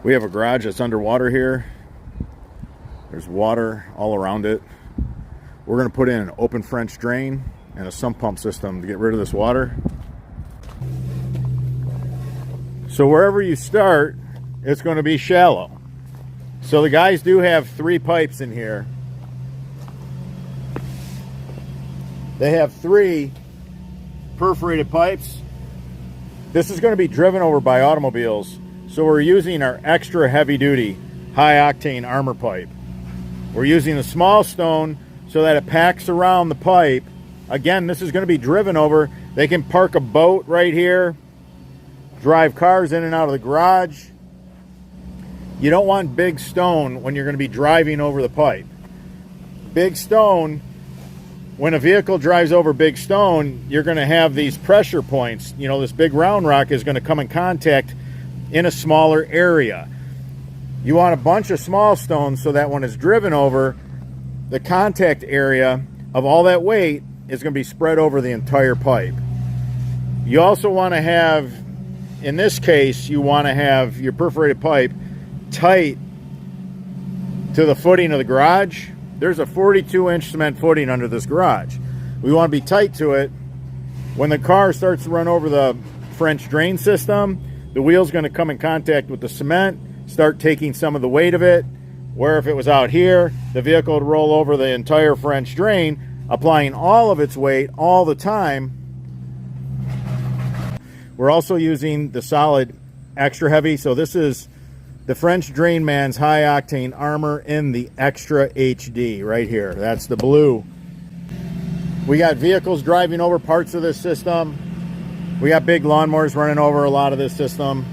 We have a garage that's underwater here. There's water all around it. We're going to put in an open French drain and a sump pump system to get rid of this water. So wherever you start, it's going to be shallow. So the guys do have 3 pipes in here. They have 3 perforated pipes. This is going to be driven over by automobiles. So we're using our extra heavy duty, high octane armor pipe. We're using a small stone so that it packs around the pipe. Again, this is going to be driven over. They can park a boat right here, drive cars in and out of the garage. You don't want big stone when you're going to be driving over the pipe. Big stone, when a vehicle drives over big stone, you're going to have these pressure points. You know, this big round rock is going to come in contact in a smaller area. You want a bunch of small stones so that when it's driven over, the contact area of all that weight is going to be spread over the entire pipe. You also want to have, in this case, you want to have your perforated pipe tight to the footing of the garage. There's a 42-inch cement footing under this garage. We want to be tight to it. When the car starts to run over the French drain system, the wheel's going to come in contact with the cement, start taking some of the weight of it, where if it was out here, the vehicle would roll over the entire French drain, applying all of its weight all the time. We're also using the solid extra heavy. So this is the French Drain Man's high octane armor in the extra HD right here. That's the blue. We got vehicles driving over parts of this system. We got big lawnmowers running over a lot of this system.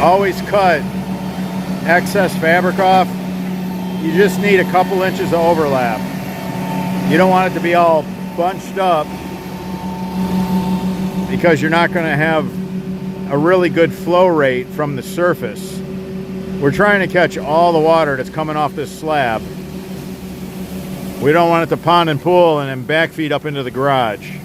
Always cut excess fabric off. You just need a couple inches of overlap. You don't want it to be all bunched up because you're not going to have a really good flow rate from the surface. We're trying to catch all the water that's coming off this slab. We don't want it to pond and pool and then backfeed up into the garage.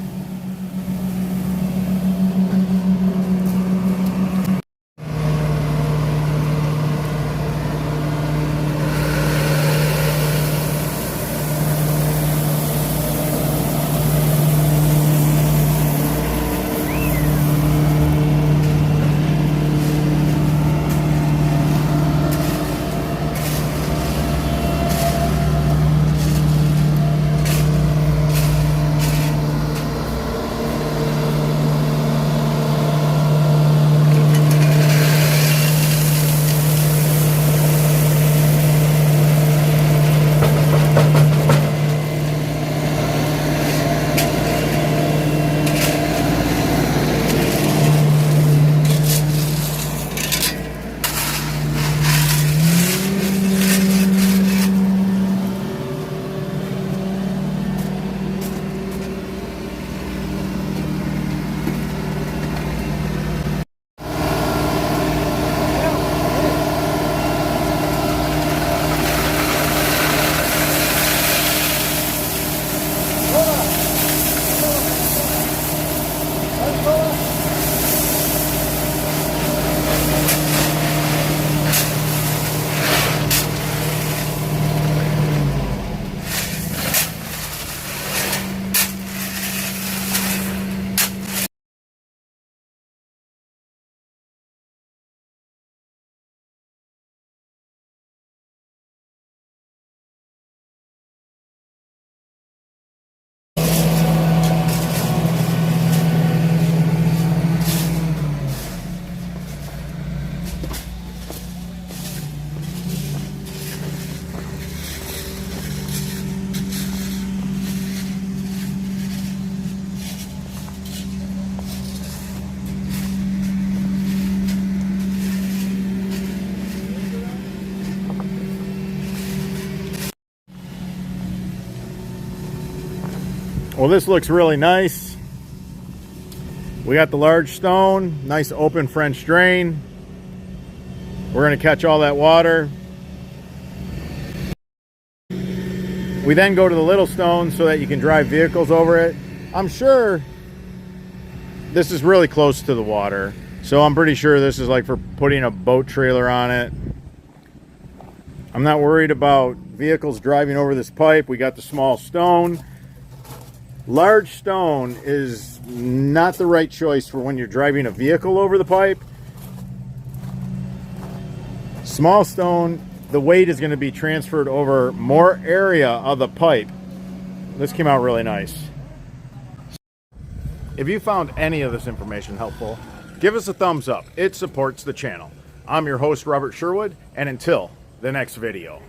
Well, this looks really nice. We got the large stone, nice open French drain. We're going to catch all that water. We then go to the little stone so that you can drive vehicles over it. I'm sure this is really close to the water, so I'm pretty sure this is like for putting a boat trailer on it. I'm not worried about vehicles driving over this pipe. We got the small stone. Large stone is not the right choice for when you're driving a vehicle over the pipe. Small stone, the weight is going to be transferred over more area of the pipe. This came out really nice. If you found any of this information helpful, give us a thumbs up. It supports the channel. I'm your host, Robert Sherwood, and until the next video.